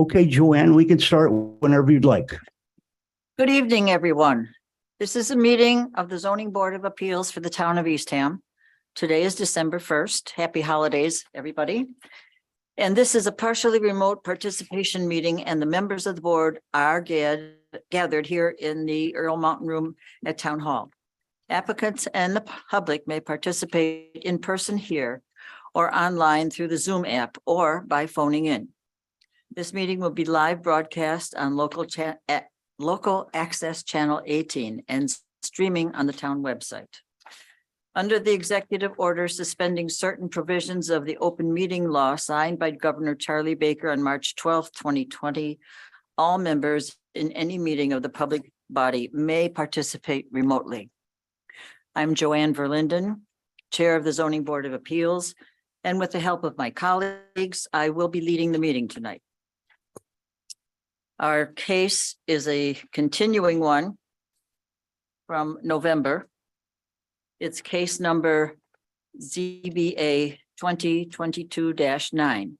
Okay, Joanne, we can start whenever you'd like. Good evening, everyone. This is a meeting of the Zoning Board of Appeals for the town of Eastham. Today is December 1st. Happy holidays, everybody. And this is a partially remote participation meeting, and the members of the board are gathered here in the Earl Mountain Room at Town Hall. Applicants and the public may participate in person here or online through the Zoom app or by phoning in. This meeting will be live broadcast on local access channel 18 and streaming on the town website. Under the executive order suspending certain provisions of the open meeting law signed by Governor Charlie Baker on March 12th, 2020, all members in any meeting of the public body may participate remotely. I'm Joanne Verlinden, Chair of the Zoning Board of Appeals, and with the help of my colleagues, I will be leading the meeting tonight. Our case is a continuing one from November. It's case number ZBA 2022-9,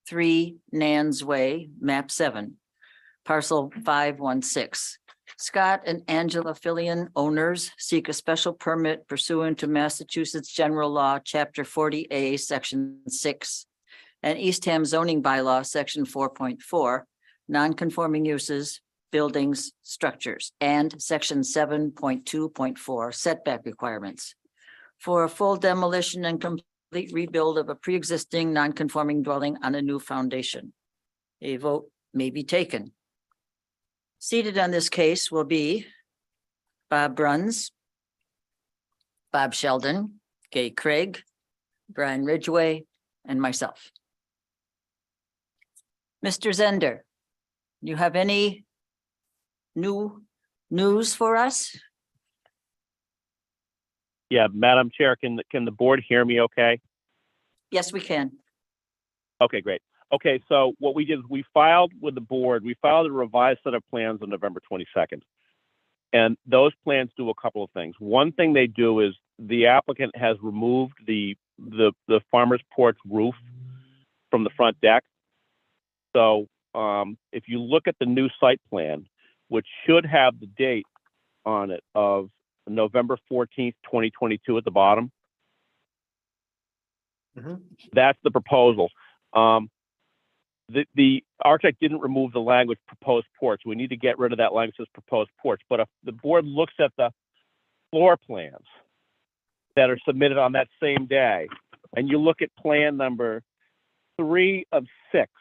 3 Nans Way, map 7, parcel 516. Scott and Angela Fillion, owners, seek a special permit pursuant to Massachusetts General Law, Chapter 40A, Section 6, and Eastham zoning bylaw, Section 4.4, non-conforming uses, buildings, structures, and Section 7.2.4 setback requirements for a full demolition and complete rebuild of a pre-existing non-conforming dwelling on a new foundation. A vote may be taken. Seated on this case will be Bob Bruns, Bob Sheldon, Gay Craig, Brian Ridgway, and myself. Mr. Zender, you have any new news for us? Yeah, Madam Chair, can the board hear me okay? Yes, we can. Okay, great. Okay, so what we did is we filed with the board, we filed a revised set of plans on November 22nd. And those plans do a couple of things. One thing they do is the applicant has removed the farmer's porch roof from the front deck. So if you look at the new site plan, which should have the date on it of November 14th, 2022 at the bottom. That's the proposal. The architect didn't remove the language proposed porch. We need to get rid of that language that says proposed porch. But if the board looks at the floor plans that are submitted on that same day, and you look at plan number 3 of 6,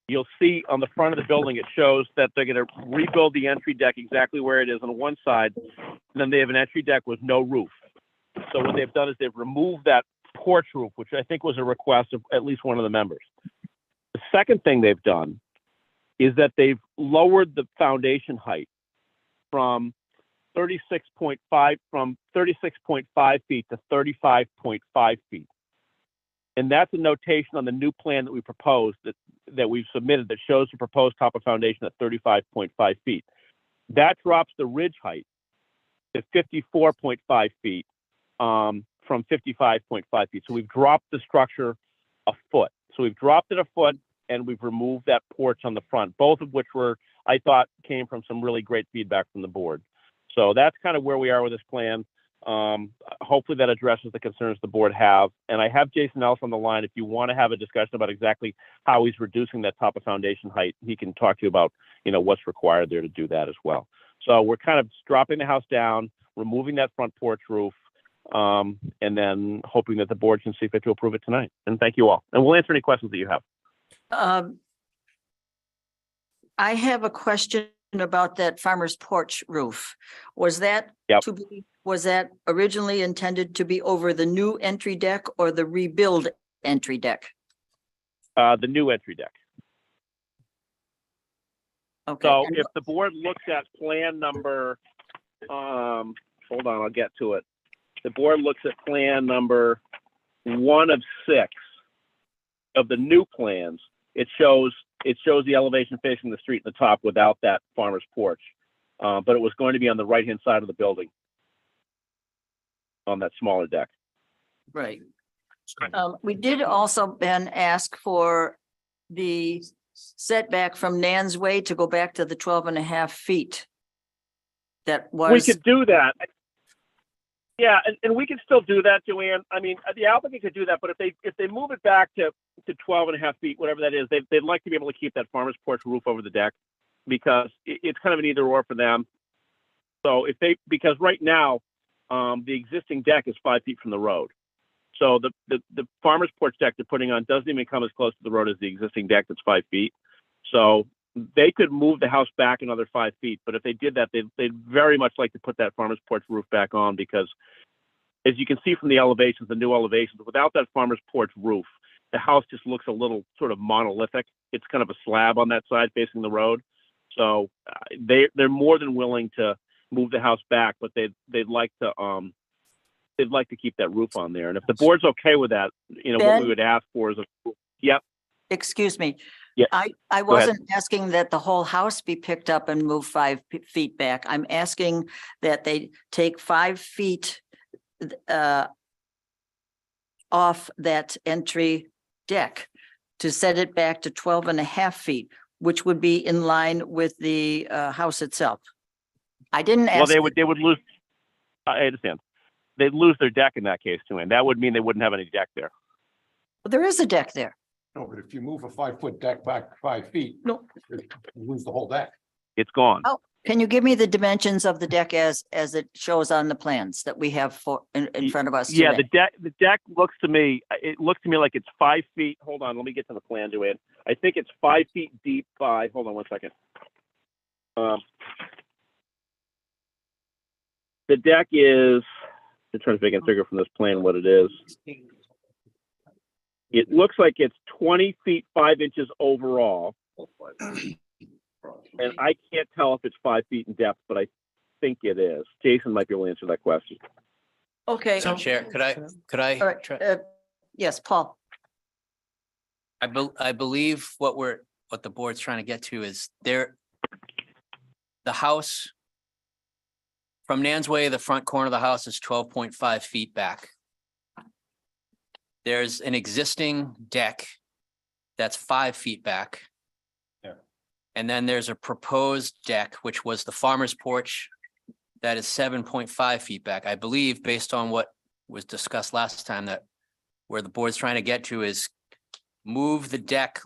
you'll see on the front of the building, it shows that they're going to rebuild the entry deck exactly where it is on one side. And then they have an entry deck with no roof. So what they've done is they've removed that porch roof, which I think was a request of at least one of the members. The second thing they've done is that they've lowered the foundation height from 36.5 feet to 35.5 feet. And that's a notation on the new plan that we proposed, that we've submitted, that shows the proposed top of foundation at 35.5 feet. That drops the ridge height to 54.5 feet from 55.5 feet. So we've dropped the structure a foot. So we've dropped it a foot and we've removed that porch on the front, both of which I thought came from some really great feedback from the board. So that's kind of where we are with this plan. Hopefully that addresses the concerns the board have. And I have Jason Ellis on the line. If you want to have a discussion about exactly how he's reducing that top of foundation height, he can talk to you about, what's required there to do that as well. So we're kind of dropping the house down, removing that front porch roof, and then hoping that the board can see fit to approve it tonight. And thank you all. And we'll answer any questions that you have. I have a question about that farmer's porch roof. Was that was that originally intended to be over the new entry deck or the rebuild entry deck? The new entry deck. Okay. So if the board looks at plan number, hold on, I'll get to it. The board looks at plan number 1 of 6 of the new plans. It shows the elevation facing the street in the top without that farmer's porch, but it was going to be on the right-hand side of the building on that smaller deck. Right. We did also, Ben, ask for the setback from Nan's Way to go back to the 12.5 feet. That We was, could do that. Yeah, and we can still do that, Joanne. I mean, the applicant could do that, but if they move it back to 12.5 feet, whatever that is, they'd like to be able to keep that farmer's porch roof over the deck because it's kind of an either or for them. So because right now, the existing deck is 5 feet from the road. So the farmer's porch deck they're putting on doesn't even come as close to the road as the existing deck that's 5 feet. So they could move the house back another 5 feet, but if they did that, they'd very much like to put that farmer's porch roof back on because, as you can see from the elevations, the new elevations, without that farmer's porch roof, the house just looks a little sort of monolithic. It's kind of a slab on that side facing the road. So they're more than willing to move the house back, but they'd like to keep that roof on there. And if the board's okay with that, what Ben? we would ask for is yep. excuse me. Yeah. I ahead. wasn't asking that the whole house be picked up and moved 5 feet back. I'm asking that they take 5 feet off that entry deck to set it back to 12.5 feet, which would be in line with the house itself. I didn't ask. Well, they would lose. I understand. They'd lose their deck in that case too, and that would mean they wouldn't have any deck there. There is a deck there. No, but if you move a 5-foot deck back 5 feet. No. You lose the whole deck. It's gone. Oh, can you give me the dimensions of the deck as it shows on the plans that we have in front of us Yeah, today? the deck looks to me. It looks to me like it's 5 feet. Hold on, let me get to the plan, Joanne. I think it's 5 feet deep by. Hold on 1 second. The deck is. I'm trying to figure from this plan what it is. It looks like it's 20 feet 5 inches overall, and I can't tell if it's 5 feet in depth, but I think it is. Jason might be able to answer that question. Okay, So Chair, could I? all right, try- yes, Paul. I believe what the board's trying to get to is the house from Nan's Way, the front corner of the house is 12.5 feet back. There's an existing deck that's 5 feet back. Yeah. And then there's a proposed deck, which was the farmer's porch, that is 7.5 feet back. I believe, based on what was discussed last time, that where the board's trying to get to is move the deck,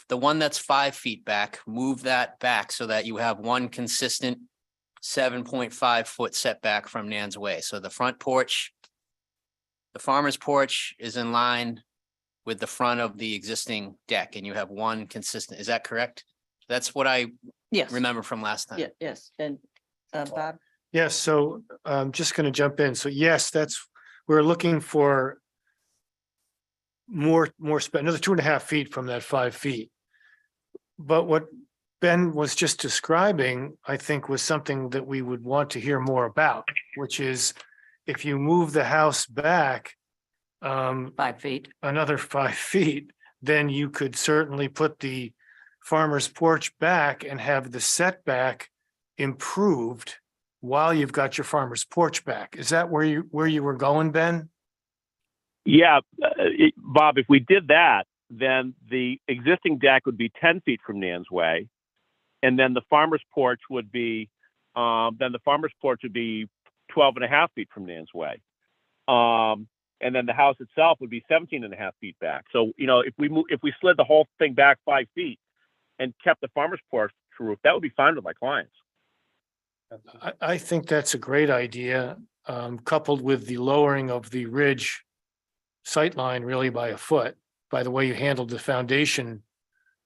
the one that's 5 feet back, move that back so that you have one consistent 7.5 foot setback from Nan's Way. So the front porch, the farmer's porch is in line with the front of the existing deck, and you have one consistent. Is that correct? That's what I Yes. remember from last time. Yeah, yes, and Bob, Yes, so I'm just going to jump in. So yes, we're looking for more another 2.5 feet from that 5 feet. But what Ben was just describing, I think, was something that we would want to hear more about, which is if you move the house back 5 feet. another 5 feet, then you could certainly put the farmer's porch back and have the setback improved while you've got your farmer's porch back. Is that where you were going, Ben? Yeah, Bob, if we did that, then the existing deck would be 10 feet from Nan's Way. And then the farmer's porch would be 12.5 feet from Nan's Way. And then the house itself would be 17.5 feet back. So, if we slid the whole thing back 5 feet and kept the farmer's porch roof, that would be fine with my clients. I think that's a great idea, coupled with the lowering of the ridge sightline really by a foot, by the way you handled the foundation.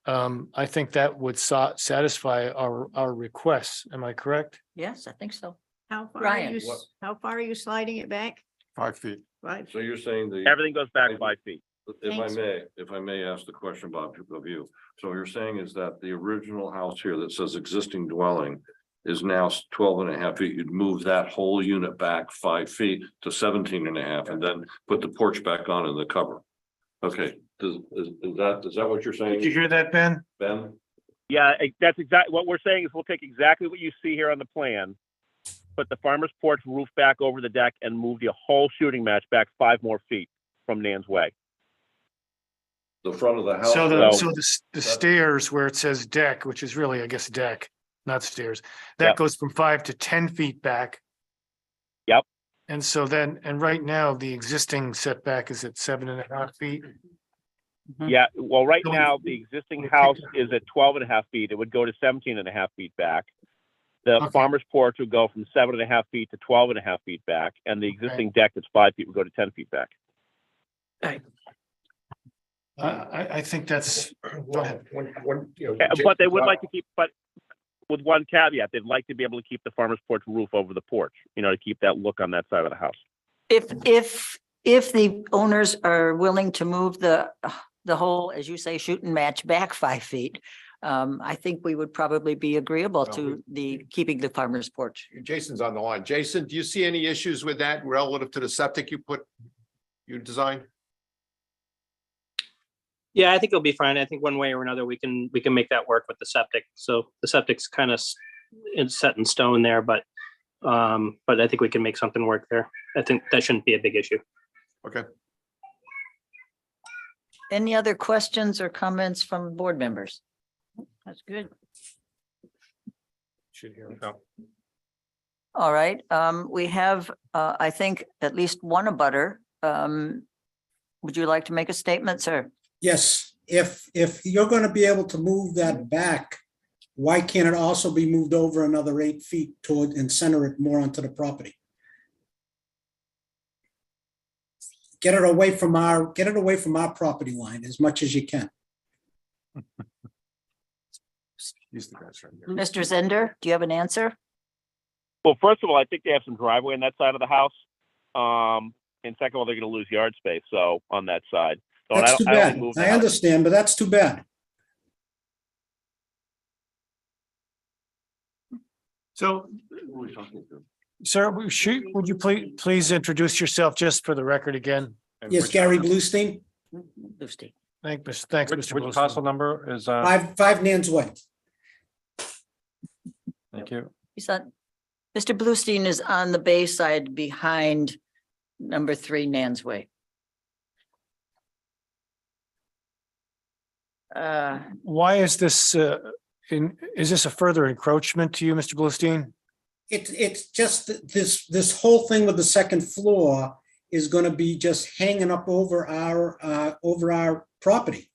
I think that would satisfy our requests. Am I correct? Yes, I think so. How far are Ryan. you, how far are you sliding it back? 5 feet. Right, So you're saying the, Everything goes back 5 feet. Thanks. if I may ask the question, Bob, of you. So what you're saying is that the original house here that says existing dwelling is now 12.5 feet. You'd move that whole unit back 5 feet to 17.5 and then put the porch back on in the cover. Okay, is that what you're saying, Did you hear that, Ben? Ben? Yeah, that's exactly what we're saying is we'll take exactly what you see here on the plan, put the farmer's porch roof back over the deck and move the whole shooting match back 5 more feet from Nan's Way. The front of the house. So No. the stairs where it says deck, which is really, I guess, deck, not stairs, that Yep. goes from 5 to 10 feet back. Yep. And so then, and right now, the existing setback is at 7.5 feet. Yeah, well, right So now, we- the existing we house kicked is at 12.5 feet. It would go to 17.5 feet back. The Okay. farmer's porch would go from 7.5 feet to 12.5 feet back, and the existing deck that's 5 feet would go to 10 feet back. I think that's, go ahead. But they would like to keep, but with one caveat, they'd like to be able to keep the farmer's porch roof over the porch, to keep that look on that side of the house. If the owners are willing to move the whole, as you say, shoot and match back 5 feet, I think we would probably be agreeable to the keeping the farmer's porch. Jason's on the line. Jason, do you see any issues with that relative to the septic you designed? Yeah, I think it'll be fine. I think one way or another, we can make that work with the septic. So the septic's kind of set in stone there, but I think we can make something work there. I think that shouldn't be a big issue. Okay. Any other questions or comments from board members? That's good. Should hear. All right, we have, I think, at least one abutter. Would you like to make a statement, sir? Yes, if you're gonna be able to move that back, why can't it also be moved over another 8 feet toward and center it more onto the property? Get it away from our property line as much as you can. He's the guy right here. Mr. Zender, do you have an answer? Well, first of all, I think they have some driveway on that side of the house. And second of all, they're gonna lose yard space, so on that side. So That's too I don't bad. move I that. understand, but that's too bad. So, Who are we talking to? sir, would you please introduce yourself just for the record again? Yes, Gary Bluestein, Lucy. Thanks, Which Mr. which parcel Bluestein. number is, five Nan's Way. thank you. He's on, Mr. Bluestein is on the bay side behind number 3 Nan's Way. Why is this, is this a further encroachment to you, Mr. Bluestein? It's just that this whole thing with the second floor is gonna be just hanging up over our property.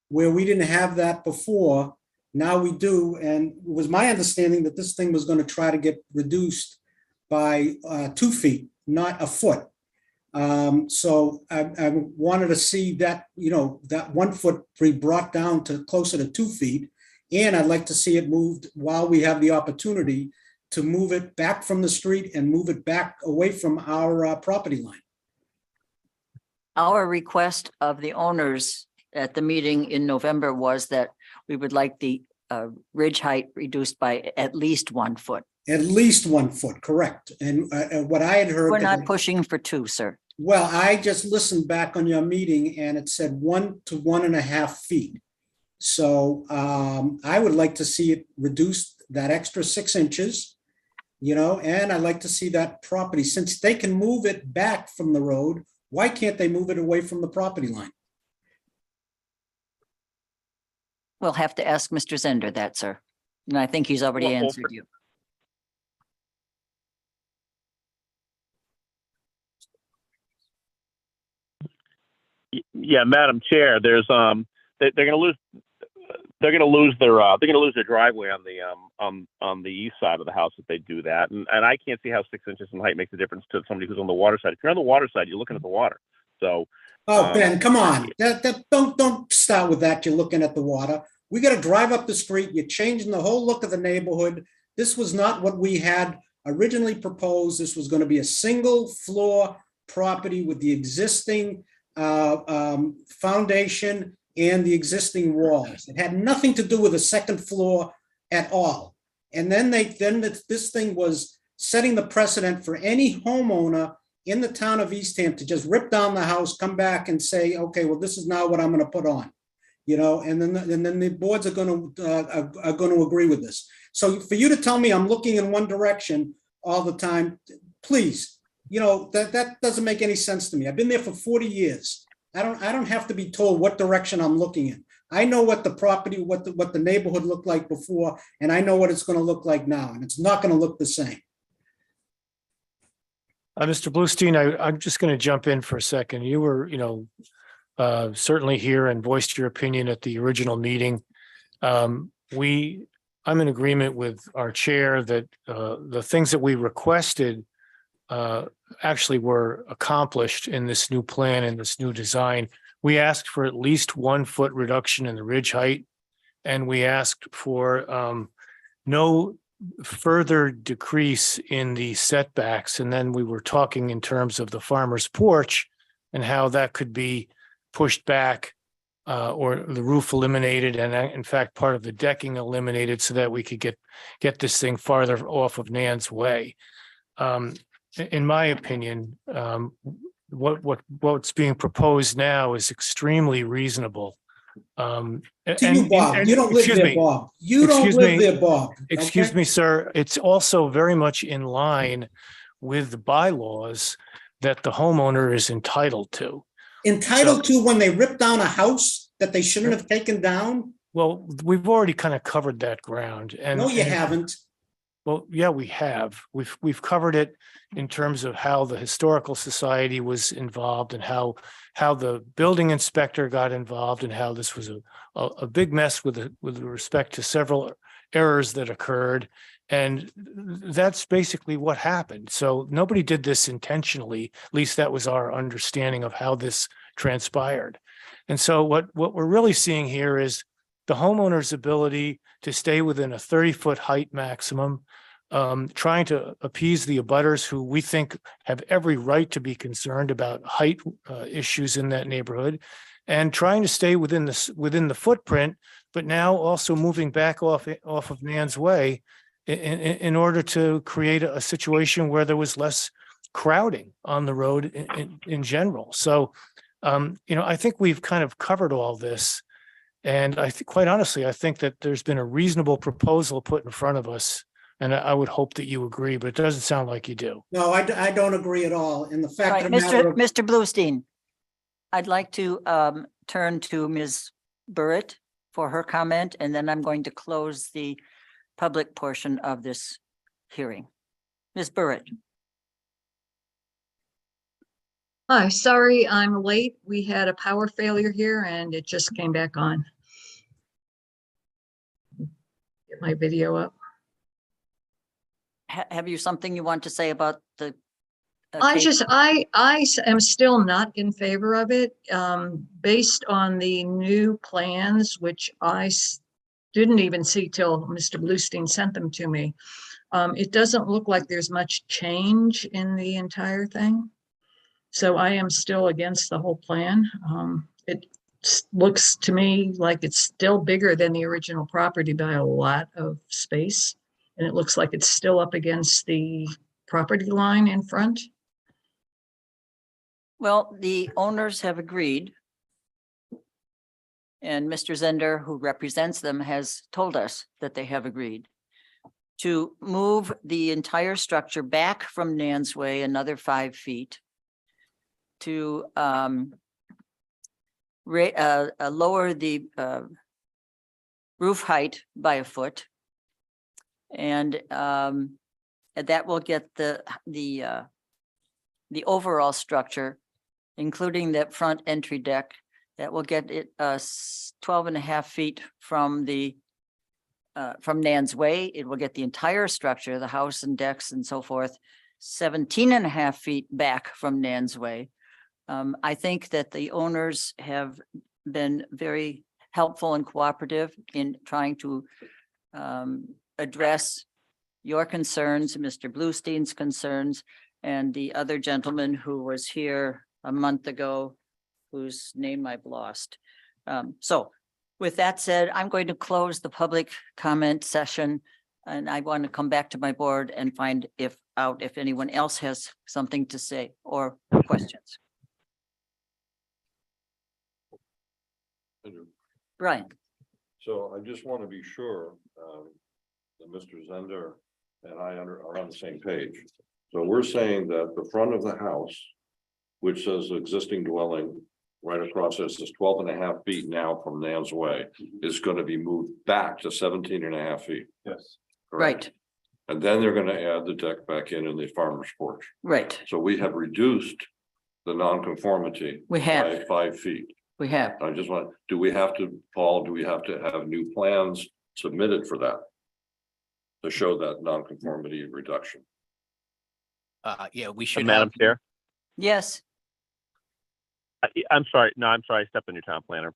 Where we didn't have that before, now we do, and it was my understanding that this thing was gonna try to get reduced by 2 feet, not a foot. So I wanted to see that, that 1 foot be brought down to closer to 2 feet. And I'd like to see it moved while we have the opportunity to move it back from the street and move it back away from our property line. Our request of the owners at the meeting in November was that we would like the ridge height reduced by at least 1 foot. At least 1 foot, correct. And what I had heard. We're not pushing for 2, sir. Well, I just listened back on your meeting and it said 1 to 1.5 feet. So I would like to see it reduced that extra 6 inches, and I'd like to see that property, since they can move it back from the road, why can't they move it away from the property line? We'll have to ask Mr. Zender that, sir. And I think he's already Well, answered you. Yeah, Madam Chair, there's they're gonna lose their driveway on the east side of the house if they do that. And I can't see how 6 inches in height makes a difference to somebody who's on the water side. If you're on the water side, you're looking at the water. So Oh, Ben, come on. Don't start with that. You're looking at the water. We got to drive up the street. You're changing the whole look of the neighborhood. This was not what we had originally proposed. This was going to be a single floor property with the existing foundation and the existing walls. It had nothing to do with the second floor at all. And then this thing was setting the precedent for any homeowner in the town of Eastham to just rip down the house, come back and say, okay, well, this is now what I'm going to put on, and then the boards are going to agree with this. So for you to tell me I'm looking in one direction all the time, please, that doesn't make any sense to me. I've been there for 40 years. I don't have to be told what direction I'm looking in. I know what the property, what the neighborhood looked like before, and I know what it's gonna look like now, and it's not gonna look the same. Mr. Bluestein, I'm just going to jump in for a second. You were, certainly here and voiced your opinion at the original meeting. I'm in agreement with our chair that the things that we requested actually were accomplished in this new plan and this new design. We asked for at least 1 foot reduction in the ridge height, and we asked for no further decrease in the setbacks. And then we were talking in terms of the farmer's porch and how that could be pushed back or the roof eliminated, and in fact, part of the decking eliminated so that we could get this thing farther off of Nan's Way. In my opinion, what's being proposed now is extremely reasonable. To you, Bob, you don't live excuse there, me. Bob. You don't Excuse live me. there, Bob. Excuse okay? me, sir. It's also very much in line with the bylaws that the homeowner is entitled to. Entitled to when they rip down a house that they shouldn't have taken down? Well, we've already kind of covered that ground and. No, you haven't. Well, yeah, we have. We've covered it in terms of how the Historical Society was involved and how the building inspector got involved and how this was a big mess with respect to several errors that occurred. And that's basically what happened. So nobody did this intentionally. At least that was our understanding of how this transpired. And so what we're really seeing here is the homeowner's ability to stay within a 30-foot height maximum, trying to appease the abutters who we think have every right to be concerned about height issues in that neighborhood, and trying to stay within the footprint, but now also moving back off of Nan's Way in order to create a situation where there was less crowding on the road in general. So, I think we've kind of covered all this. And quite honestly, I think that there's been a reasonable proposal put in front of us. And I would hope that you agree, but it doesn't sound like you do. No, I don't agree at all. And the fact Right, of the matter, Mr. Bluestein, I'd like to turn to Ms. Burritt for her comment, and then I'm going to close the public portion of this hearing. Ms. Burritt. Hi, sorry I'm late. We had a power failure here and it just came back on. Get my video up. Have you something you want to say about the? I am still not in favor of it, based on the new plans, which didn't even see till Mr. Bluestein sent them to me. It doesn't look like there's much change in the entire thing. So I am still against the whole plan. It looks to me like it's still bigger than the original property by a lot of space. And it looks like it's still up against the property line in front. Well, the owners have agreed. And Mr. Zender, who represents them, has told us that they have agreed to move the entire structure back from Nan's Way another 5 feet to lower the roof height by a foot. And that will get the overall structure, including that front entry deck, that will get it 12.5 feet from Nan's Way. It will get the entire structure, the house and decks and so forth, 17.5 feet back from Nan's Way. I think that the owners have been very helpful and cooperative in trying to address your concerns, Mr. Bluestein's concerns, and the other gentleman who was here a month ago, whose name I've lost. So with that said, I'm going to close the public comment session, and I want to come back to my board and find out if anyone else has something to say or questions. Brian. So I just want to be sure that Mr. Zender and I are on the same page. So we're saying that the front of the house, which says existing dwelling, right across this is 12.5 feet now from Nan's Way, is gonna be moved back to 17.5 feet. Yes. correct? Right, And then they're gonna add the deck back in the farmer's porch. right. So we have reduced the nonconformity We by have, 5 feet. we have. I just want, do we have to, Paul, do we have to have new plans submitted for that? To show that nonconformity reduction? Yeah, we should Madam have, Chair, Yes, I'm sorry. No, I'm sorry. I stepped on your town planner.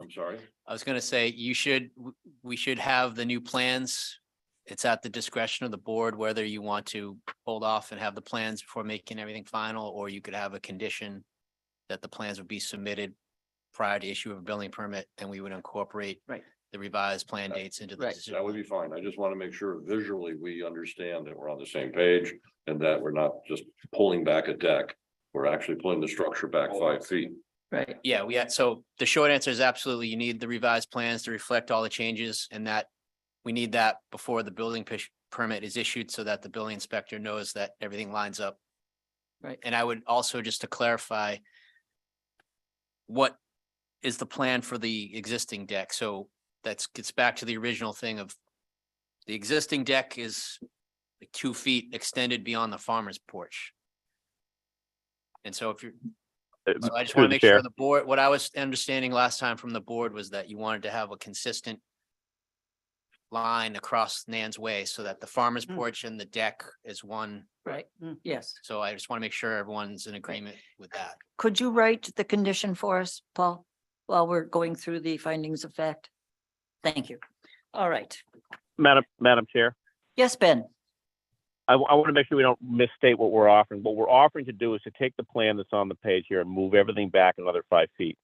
I'm sorry? I was gonna say, we should have the new plans. It's at the discretion of the board whether you want to hold off and have the plans before making everything final, or you could have a condition that the plans would be submitted prior to issue of a building permit, and we would incorporate Right. the revised plan dates into the Right. decision. That would be fine. I just want to make sure visually we understand that we're on the same page and that we're not just pulling back a deck. We're actually pulling the structure back 5 feet. right. Yeah, we had, so the short answer is absolutely, you need the revised plans to reflect all the changes, and that we need that before the building permit is issued so that the building inspector knows that everything lines up. Right. And I would also, just to clarify, what is the plan for the existing deck? So that's gets back to the original thing of the existing deck is like 2 feet extended beyond the farmer's porch. And so if you're, so I just want to make sure the board, what I was understanding last time from the board was that you wanted to have a consistent line across Nan's Way so that the farmer's porch and the deck is one. Right, yes. So I just want to make sure everyone's in agreement with that. Could you write the condition for us, Paul, while we're going through the findings of fact? Thank you. All right. Madam Chair, Yes, Ben. I want to make sure we don't misstate what we're offering. What we're offering to do is to take the plan that's on the page here and move everything back another 5 feet,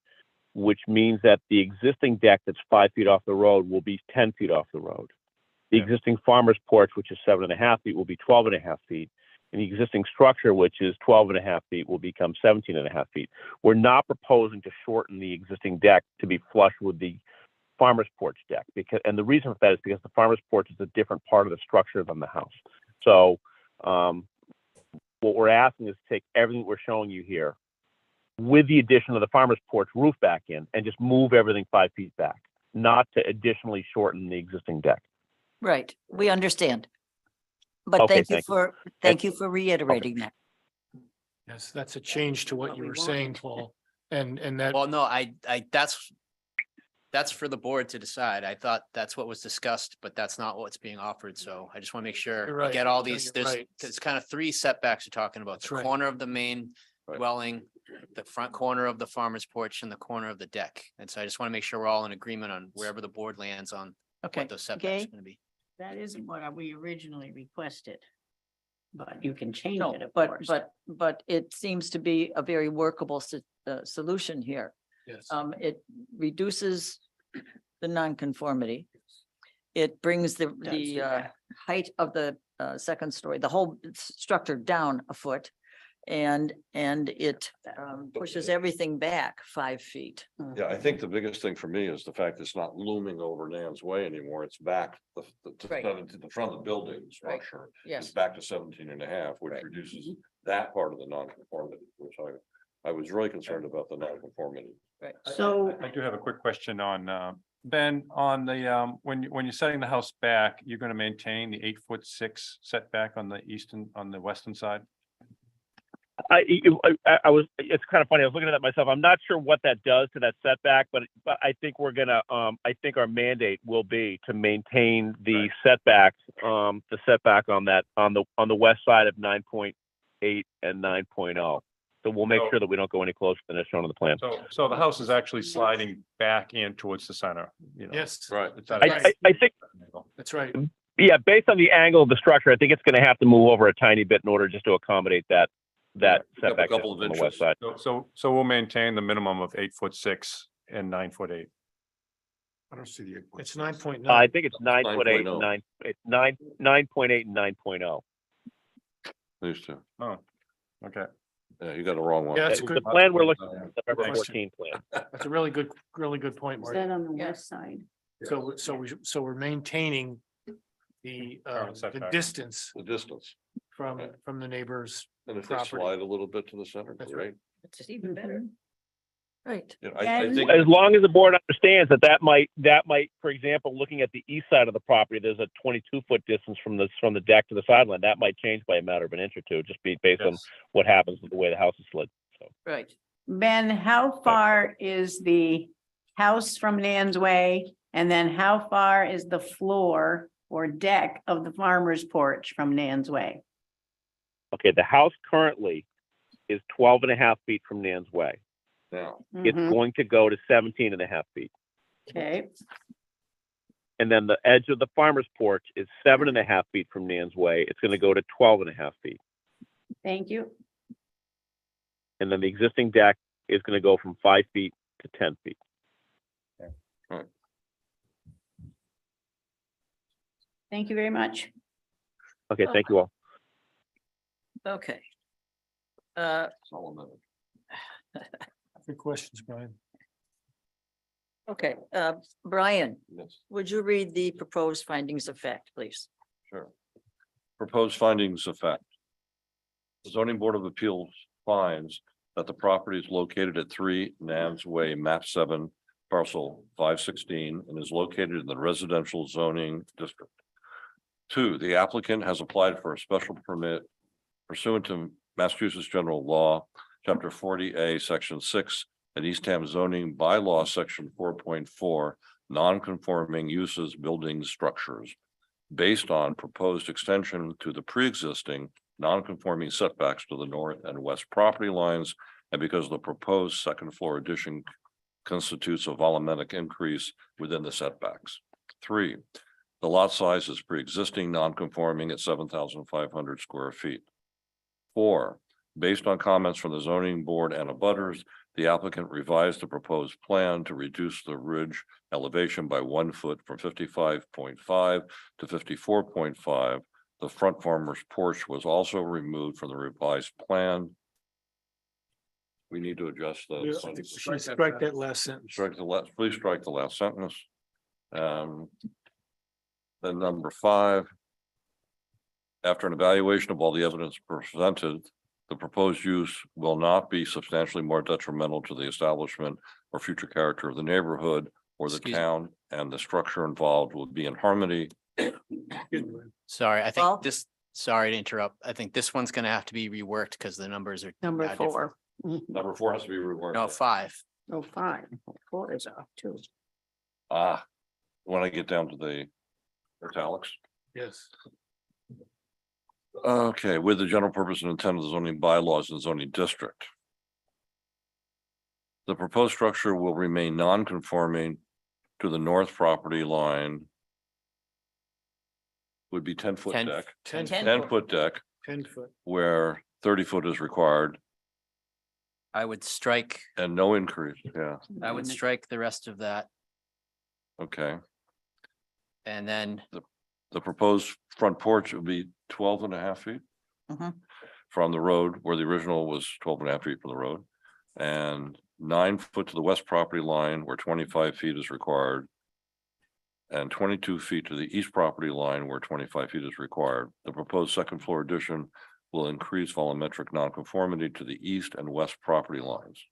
which means that the existing deck that's 5 feet off the road will be 10 feet off the road. The existing farmer's porch, which is 7.5 feet, will be 12.5 feet. And the existing structure, which is 12.5 feet, will become 17.5 feet. We're not proposing to shorten the existing deck to be flush with the farmer's porch deck, and the reason for that is because the farmer's porch is a different part of the structure than the house. So what we're asking is to take everything we're showing you here with the addition of the farmer's porch roof back in and just move everything 5 feet back, not to additionally shorten the existing deck. Right, we understand. But Okay, thank you for reiterating that. Yes, that's a change to what What you we were saying, want. Paul. And that, Well, no, that's for the board to decide. I thought that's what was discussed, but that's not what's being offered. So I just want to make You're sure right. we get all No, these, you're there's, right. there's kind of 3 setbacks you're talking about. That's The right. corner of the main Right. dwelling, the front corner of the farmer's porch, and the corner of the deck. And so I just want to make sure we're all in agreement on wherever the board lands on Okay, what those setbacks are Okay. going to be. That isn't what we originally requested. But you can change no, it, of but, course. but it seems to be a very workable solution here. yes, It reduces the nonconformity. It brings the do that. height of the second story, the whole structure down a foot. And it pushes everything back 5 feet. Yeah, I think the biggest thing for me is the fact it's not looming over Nan's Way anymore. It's back to Right. the front of the building structure. It's Yes, back to 17.5, which Right. reduces that part of the nonconformity, which I was really concerned about the nonconformity. right. So I do have a quick question on, Ben, on the, when you're setting the house back, you're gonna maintain the 8'6" setback on the western side? It's kind of funny. I was looking at that myself. I'm not sure what that does to that setback, but I think we're gonna, I think our mandate will be to maintain the setback on that, on the west side of 9.8 and 9.0. So we'll make sure that we don't go any closer than is shown on the plan. So the house is actually sliding back in towards the center, you know? yes, Right. It's at a- I think, that's right. yeah, based on the angle of the structure, I think it's gonna have to move over a tiny bit in order just to accommodate that setback couple on of the west inches. side. So we'll maintain the minimum of 8'6" and 9'8". I don't see the. It's 9.9. I think it's 9.8, 9.0. it's 9.8 and 9.0. These two. Oh, okay. Yeah, you got the wrong one. Yeah, that's a The good, plan we're looking at, the November Question. 14 plan. that's a really good point, is Mark. that on the Yeah. west side? So we're maintaining the Current setback. distance The distance. from the neighbors. And if they Property. slide a little bit to the center, That's great. It's even better. Right. Yeah, I think. As long as the board understands that might, for example, looking at the east side of the property, there's a 22-foot distance from the deck to the sideline. That might change by a matter of an inch or two, just based on Yes. what happens with the way the house is slid. So Right. Ben, how far is the house from Nan's Way? And then how far is the floor or deck of the farmer's porch from Nan's Way? okay, the house currently is 12.5 feet from Nan's Way. Now, It's Mhm. going to go to 17.5 feet. Okay, And then the edge of the farmer's porch is 7.5 feet from Nan's Way. It's going to go to 12.5 feet. thank you. And then the existing deck is going to go from 5 feet to 10 feet. Thank you very much. Okay, thank you all. Okay. Solomon. Good questions, Brian. Okay, Brian, Yes. would you read the proposed findings of fact, please? Sure. Proposed findings of fact. The zoning board of appeals finds that the property is located at 3 Nans Way, map 7, parcel 516, and is located in the residential zoning district. 2, the applicant has applied for a special permit pursuant to Massachusetts General Law, Chapter 40A, Section 6, and Eastham zoning bylaw, Section 4.4, non-conforming uses, buildings, structures, based on proposed extension to the pre-existing non-conforming setbacks to the north and west property lines, and because the proposed second floor addition constitutes a volumetric increase within the setbacks. 3, the lot size is pre-existing non-conforming at 7,500 square feet. 4, based on comments from the zoning board and abutters, the applicant revised the proposed plan to reduce the ridge elevation by 1 foot from 55.5 to 54.5. The front farmer's porch was also removed from the revised plan. We need to adjust Yeah, I those. think we should strike that last sentence. Please strike the last sentence. Then number 5. After an evaluation of all the evidence presented, the proposed use will not be substantially more detrimental to the establishment or future character of the neighborhood or the Excuse me. town, and the structure involved will be in harmony. Sorry, I Well- think this, sorry to interrupt. I think this one's gonna have to be reworked because the numbers are. Number now different. 4. Number 4 has to be reworked. No, 5. Oh, 5. 4 is off too. When I get down to the italics. Yes. Okay, with the general purpose and intent of the zoning bylaws and zoning district. The proposed structure will remain non-conforming to the north property line. Would be 10-foot 10 deck, 10 10 10-foot deck 10 foot. where 30 foot is required I would strike, and no increase. Yeah, I would strike the rest of that okay. and then The proposed front porch would be 12.5 feet. Mhm. From the road, where the original was 12.5 feet from the road. And 9 foot to the west property line where 25 feet is required. And 22 feet to the east property line where 25 feet is required. The proposed second floor addition will increase volumetric nonconformity to the east and west property lines.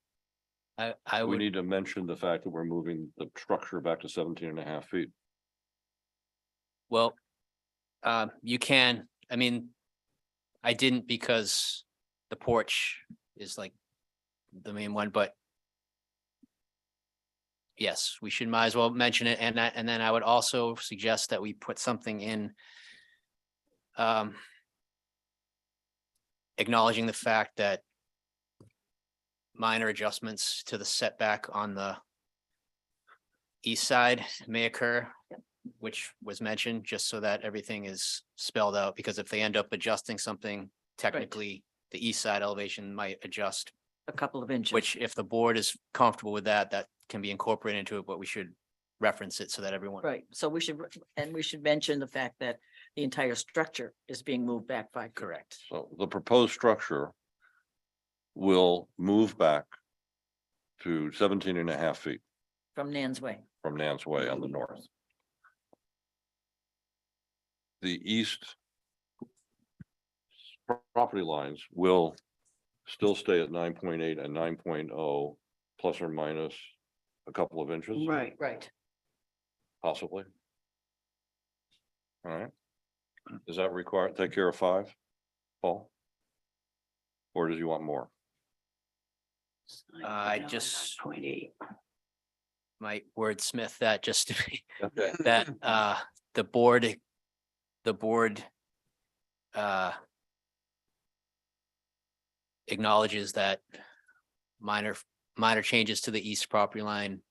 I We would, need to mention the fact that we're moving the structure back to 17.5 feet. well, you can, I mean, I didn't because the porch is like the main one, but yes, we should might as well mention it. And then I would also suggest that we put something in acknowledging the fact that minor adjustments to the setback on the east side may occur, which was mentioned, just so that everything is spelled out, because if they end up adjusting something, technically the east side elevation might adjust, A couple of inches. which if the board is comfortable with that, that can be incorporated into it, but we should reference it so that everyone. Right, so we should, and we should mention the fact that the entire structure is being moved back 5 feet. Correct. So the proposed structure will move back to 17.5 feet From Nan's Way. from Nance Way on the north. The east property lines will still stay at 9.8 and 9.0 plus or minus a couple of inches, Right. Right. possibly. All right. Does that require, take care of 5, Paul? Or does you want more? I just- 0.8. Might wordsmith that just to be, Okay. that, the board acknowledges that minor changes to the east property line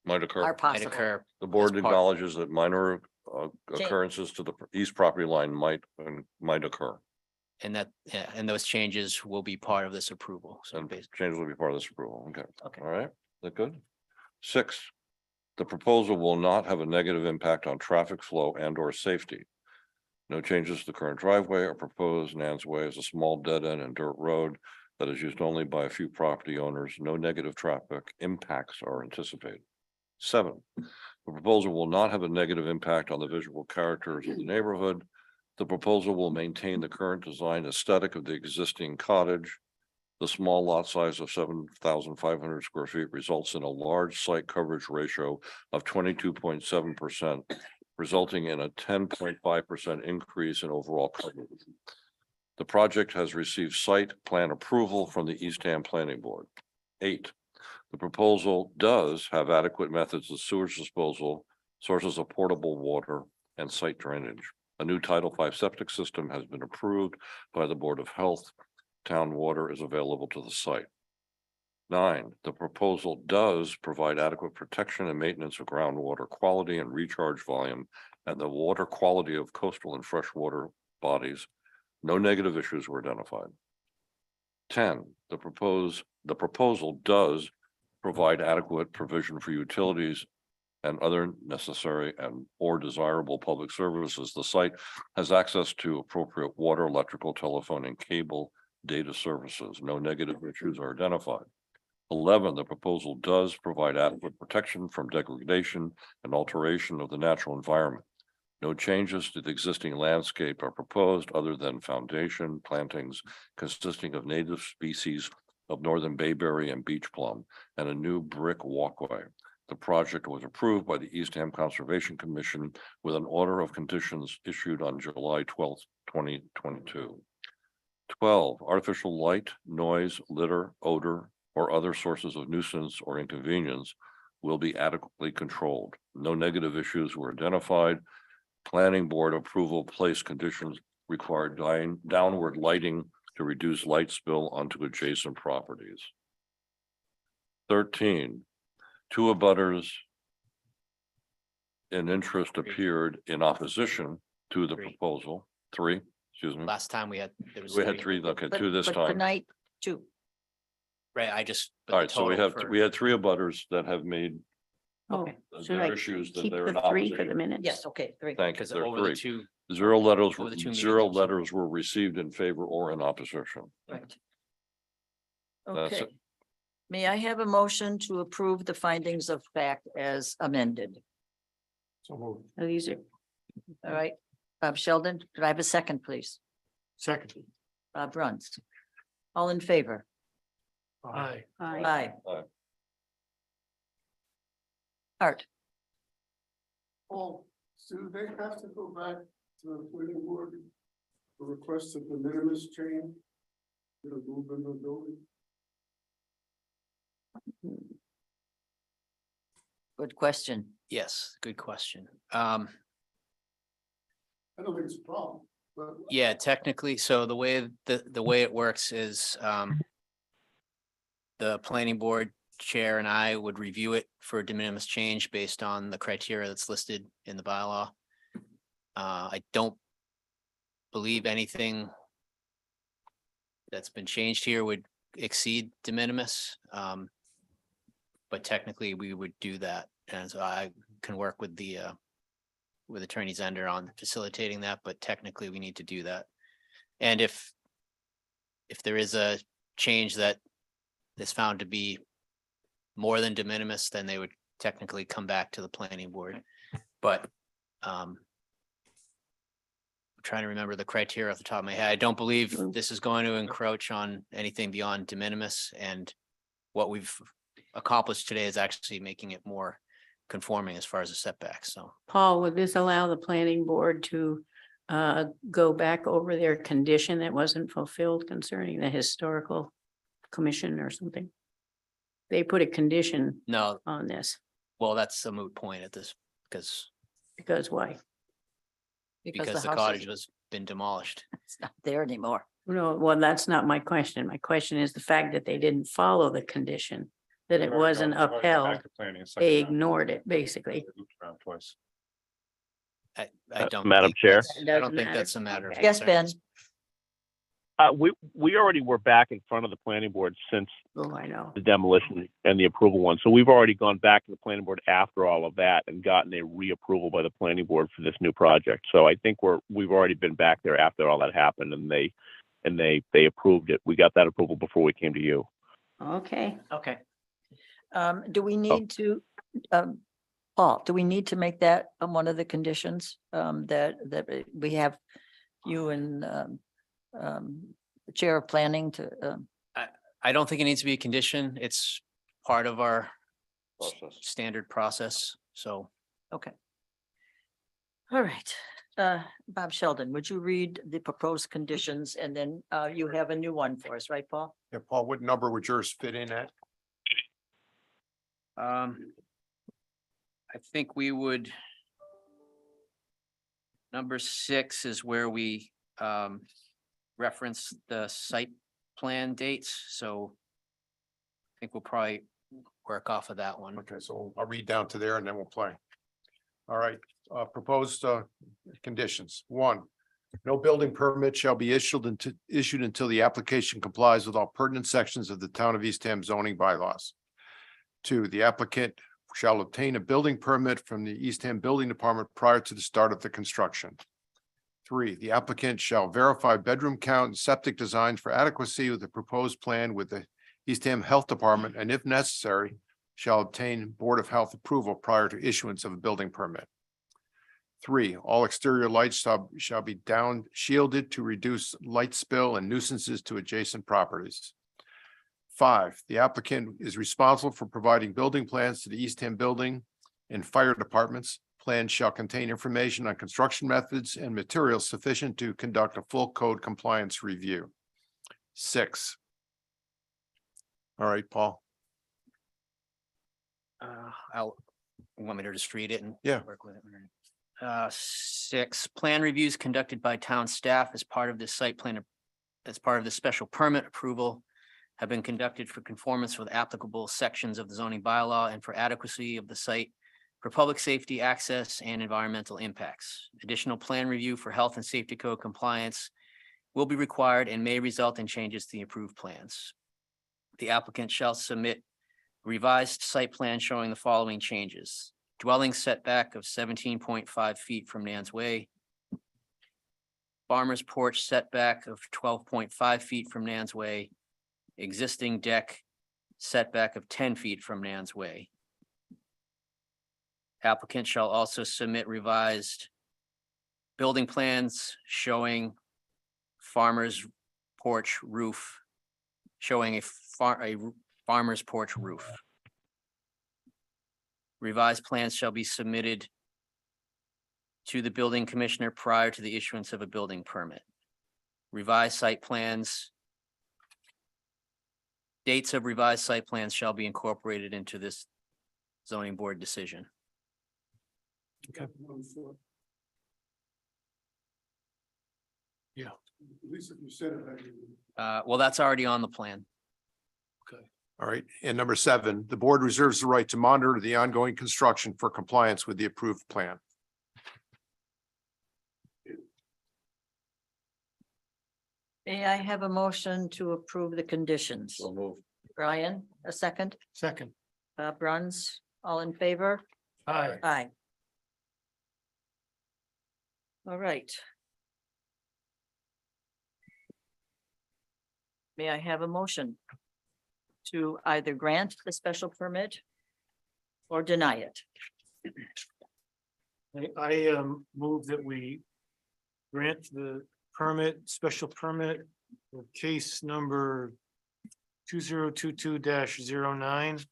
Might Are occur. might possible. occur. The board as part- acknowledges that minor Change. occurrences to the east property line might occur. And that, yeah, and those changes will be part of this approval. So And basically, changes will be part of this approval. Okay. Okay. All right. Is that good? 6, the proposal will not have a negative impact on traffic flow and or safety. No changes to the current driveway are proposed. Nan's Way is a small dead end and dirt road that is used only by a few property owners. No negative traffic impacts are anticipated. 7, the proposal will not have a negative impact on the visual characters of the neighborhood. The proposal will maintain the current design aesthetic of the existing cottage. The small lot size of 7,500 square feet results in a large site coverage ratio of 22.7%, resulting in a 10.5% increase in overall coverage. The project has received site plan approval from the Eastham Planning Board. 8, the proposal does have adequate methods of sewage disposal, sources of portable water, and site drainage. A new Title V septic system has been approved by the Board of Health. Town water is available to the site. 9, the proposal does provide adequate protection and maintenance of groundwater quality and recharge volume and the water quality of coastal and freshwater bodies. No negative issues were identified. 10, the proposal does provide adequate provision for utilities and other necessary and or desirable public services. The site has access to appropriate water, electrical, telephone, and cable data services. No negative issues are identified. 11, the proposal does provide adequate protection from degradation and alteration of the natural environment. No changes to the existing landscape are proposed other than foundation plantings consisting of native species of northern bayberry and beach plum and a new brick walkway. The project was approved by the Eastham Conservation Commission with an order of conditions issued on July 12th, 2022. 12, artificial light, noise, litter, odor, or other sources of nuisance or inconvenience will be adequately controlled. No negative issues were identified. Planning Board approval place conditions required downward lighting to reduce light spill onto adjacent properties. 13, 2 abutters in interest appeared in opposition to the 3. proposal. 3, excuse me. last time we had, there was. We had 3, okay, But- 2 this but time. Tonight, 2. Right, I just. but All the right, so we total have, for- we had 3 abutters that have made Okay. Should their I issues that keep they're in the 3 for the opposition. minutes? Yes, okay, 3. Thank you. Because There are over the 3. 2, 0 letters, over the 2 0 meetings. letters were received in favor or in opposition. Right. That's Okay. it. May I have a motion to approve the findings of fact as amended? So Oh, these are, All right, Bob Sheldon, could I have a second, please? second. Bob Bruns. All in favor? Aye. Aye. Aye. Art, Oh, do they have to go back to the planning board to request a de minimis change? To move in the building? good question. yes, good question. I don't think it's a problem, but. Yeah, technically, so the way the way it works is the planning board chair and I would review it for a de minimis change based on the criteria that's listed in the bylaw. I don't believe anything that's been changed here would exceed de minimis. But technically, we would do that, and so I can work with the with Attorney Zender on facilitating that, but technically we need to do that. And if there is a change that is found to be more than de minimis, then they would technically come back to the planning board. But trying to remember the criteria off the top of my head. I don't believe this is going to encroach on anything beyond de minimis, and what we've accomplished today is actually making it more conforming as far as the setbacks, so. Paul, would this allow the planning board to go back over their condition that wasn't fulfilled concerning the historical commission or something? They put a condition No, on this, well, that's a moot point at this, because because why? because the house cottage is- was been demolished. It's not there anymore. No, well, that's not my question. My question is the fact that they didn't follow the condition, that it wasn't upheld. They ignored it, basically. Twice. I don't. Madam think Chair? that's- I Doesn't don't think matter. that's a matter of. Okay. Yes, concern. Ben. We already were back in front of the planning board since Oh, I know. the demolition and the approval one. So we've already gone back to the planning board after all of that and gotten a reapproval by the planning board for this new project. So I think we've already been back there after all that happened, and they approved it. We got that approval before we came to you. Okay. Okay. Do we need to, Paul, do we need to make that one of the conditions, that we have you and, the chair of planning to, I don't think it needs to be a condition. It's part of our Process. standard process, so. okay. All right, Bob Sheldon, would you read the proposed conditions, and then, you have a new one for us, right, Paul? Yeah, Paul, what number would yours fit in at? I think we would. Number 6 is where we reference the site plan dates, so. I think we'll probably work off of that one. Okay, so I'll read down to there and then we'll play. All right, proposed conditions. 1, no building permit shall be issued until the application complies with all pertinent sections of the Town of Eastham zoning bylaws. 2, the applicant shall obtain a building permit from the Eastham Building Department prior to the start of the construction. 3, the applicant shall verify bedroom count and septic designs for adequacy with the proposed plan with the Eastham Health Department, and if necessary, shall obtain Board of Health approval prior to issuance of a building permit. 3, all exterior lights shall be down shielded to reduce light spill and nuisances to adjacent properties. 5, the applicant is responsible for providing building plans to the Eastham Building and Fire Departments. Plans shall contain information on construction methods and materials sufficient to conduct a full code compliance review. 6. All right, Paul. I'll, you want me to just read it and? Yeah. Work with it. 6, plan reviews conducted by town staff as part of this site plan, as part of the special permit approval, have been conducted for conformance with applicable sections of the zoning bylaw and for adequacy of the site for public safety, access, and environmental impacts. Additional plan review for health and safety code compliance will be required and may result in changes to the approved plans. The applicant shall submit revised site plan showing the following changes: dwelling setback of 17.5 feet from Nan's Way, farmer's porch setback of 12.5 feet from Nan's Way, existing deck setback of 10 feet from Nan's Way. Applicant shall also submit revised building plans showing farmer's porch roof, showing a farmer's porch roof. Revised plans shall be submitted to the building commissioner prior to the issuance of a building permit. Revised site plans. Dates of revised site plans shall be incorporated into this zoning board decision. Okay. At least if you said it. Well, that's already on the plan. All right, and number 7, the board reserves the right to monitor the ongoing construction for compliance with the approved plan. May I have a motion to approve the conditions? So move. Brian, a second, Second. Bruns, all in favor? Aye. Aye. All right. May I have a motion to either grant the special permit or deny it? I move that we grant the permit, special permit, for case number 2022-09.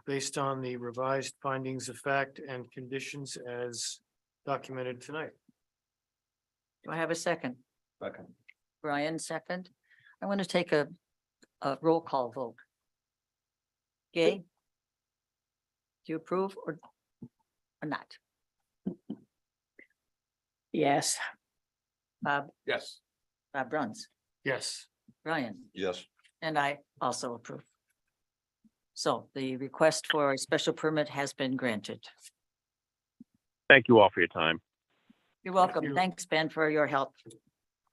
Based on the revised findings of fact and conditions as documented tonight. Do I have a second? Second. Brian, second. I want to take a roll call vote. Gay? Do you approve or not? Yes. Bob, Yes. Bob Bruns, Yes. Brian, Yes. and I also approve. So the request for a special permit has been granted. Thank you all for your time. You're welcome. you. Thanks, Ben, for your help.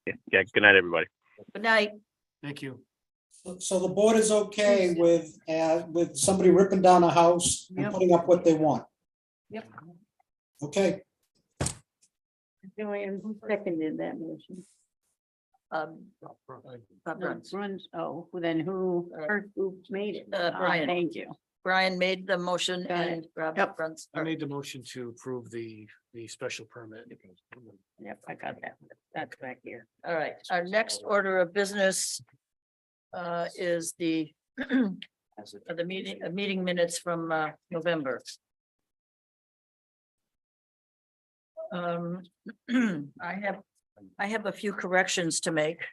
Yeah, good night, everybody. Good night. Thank you. So the board is okay with somebody ripping down a house and Yep. putting up what they want? Yep. Okay, Joanne, who seconded that motion? Bob No, Bruns. Bruns, oh, then who made it? Brian. Thank you. Brian made the motion Got it. and Rob Yep. Bruns. I made the motion to approve the special permit. Yep, I got that. That's back here. All right, our next order of business is the meeting minutes from November. I have a few corrections to make.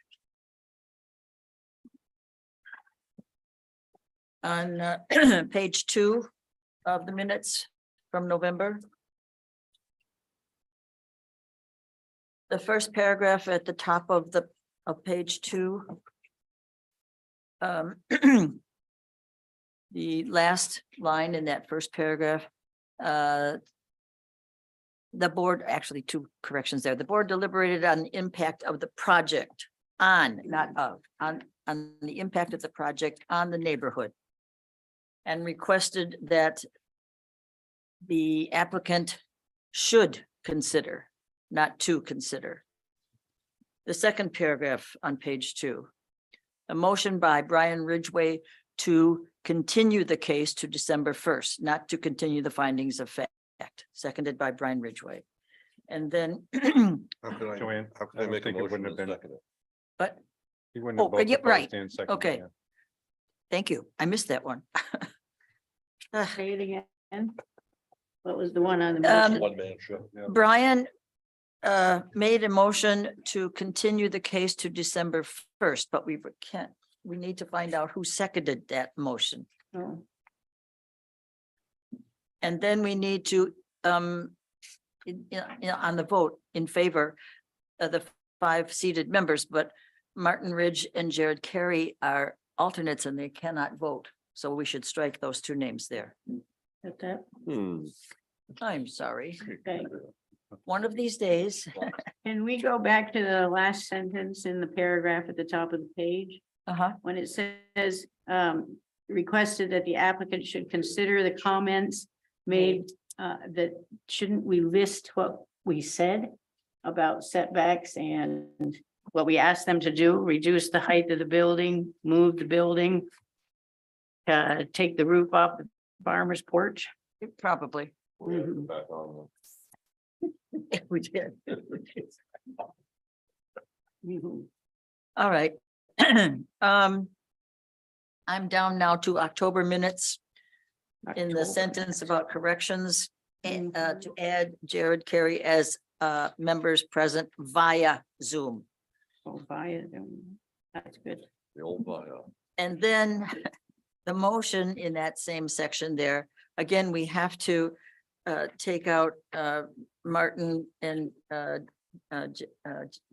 On page 2 of the minutes from November. The first paragraph at the top of page 2. The last line in that first paragraph. The board, actually 2 corrections there. The board deliberated on the impact of the project on, not of, on the impact of the project on the neighborhood. And requested that the applicant should consider, not to consider. The second paragraph on page 2. A motion by Brian Ridgway to continue the case to December 1st, not to continue the findings of fact, seconded by Brian Ridgway. And then, How could I, Joanne, how could I I don't make a think it motion wouldn't have and been- second it? but He wouldn't have Oh, both yeah, proposed right. and seconded, Okay. yeah. thank you. I missed that one. Say it again. What was the one on the Um, motion? One man show. Brian made a motion to continue the case to December 1st, but we need to find out who seconded that motion. Oh, And then we need to, on the vote in favor of the 5 seated members, but Martin Ridge and Jared Carey are alternates and they cannot vote. So we should strike those 2 names there. got that? I'm sorry. Okay. One of these days. Can we go back to the last sentence in the paragraph at the top of the page? Uh-huh. When it says, requested that the applicant should consider the comments made, that shouldn't we list what we said about setbacks and what we asked them to do, reduce the height of the building, move the building, take the roof off the farmer's porch? Probably. Mhm. Back on. We did. Mhm. All right. I'm down now to October minutes in the October. sentence about corrections and Mhm. to add Jared Carey as members present via Zoom. Oh, via Zoom. That's good. The old bio. And then the motion in that same section there, again, we have to take out Martin and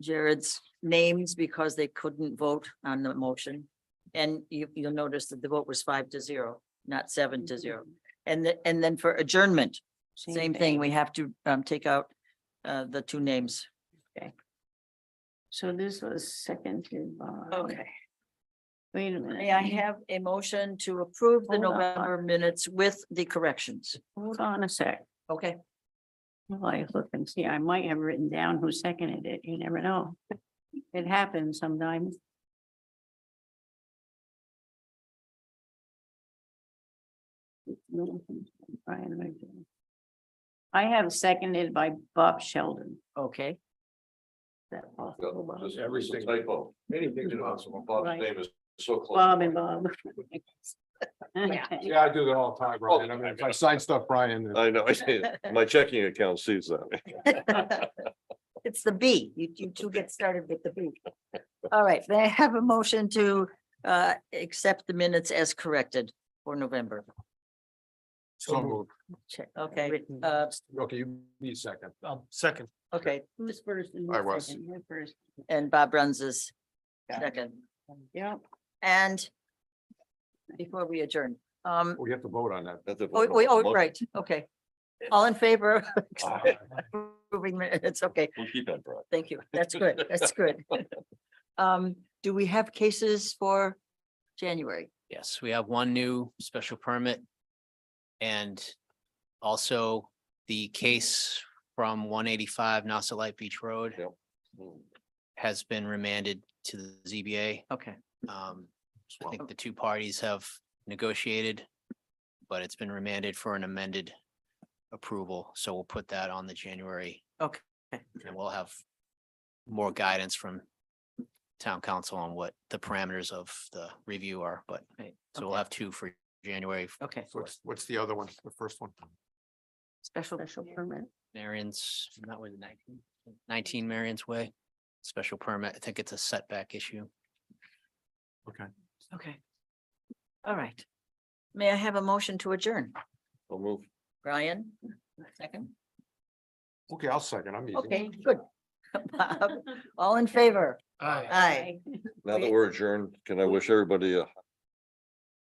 Jared's names because they couldn't vote on the motion. And you'll notice that the vote was 5-0, not 7-0. And then for adjournment, same thing, we have to take out the 2 names. So this was seconded by. Wait a minute. May I have a motion to approve the Hold on. November minutes with the corrections? Hold on a sec. Okay. Well, I look and see, I might have written down who seconded it. You never know. It happens sometimes. I have seconded by Bob Sheldon. Okay. that possible, Bob? Just everything. Typo. Anything's possible. Bob's Right. name is so close. Bob and Bob. Yeah, I do that all the time, Brian. I mean, if I sign stuff, Brian. I know, my checking account sees that. It's the B. You two get started with the B. All right, may I have a motion to accept the minutes as corrected for November? So moved. Check, okay, Written. Okay, you need a second. Second. okay, Who's first? and I who's was. second? You're first. and Bob runs is Got it. second. Yeah. And before we adjourn, We have to vote on that. right, okay. All in favor? of approving minutes? Okay, We'll keep that, Brad. thank you. That's good. That's good. Do we have cases for January? Yes, we have one new special permit. And also the case from 185 Nassau Light Beach Road Yep. has been remanded to the ZBA. Okay, I think the two parties have negotiated, but it's been remanded for an amended approval. So we'll put that on the January. Okay. And we'll have more guidance from town council on what the parameters of the review are, but Right, so we'll okay. have two for January. okay. So what's the other one, the first one? Special, Special permit. Marion's, that was 19 Marion's Way. Special permit. I think it's a setback issue. Okay. okay. All right. May I have a motion to adjourn? I'll move. Brian, second? Okay, I'll second. I'm easy. Okay, good. Bob, all in favor? Aye. Aye. Now that we're adjourned, can I wish everybody a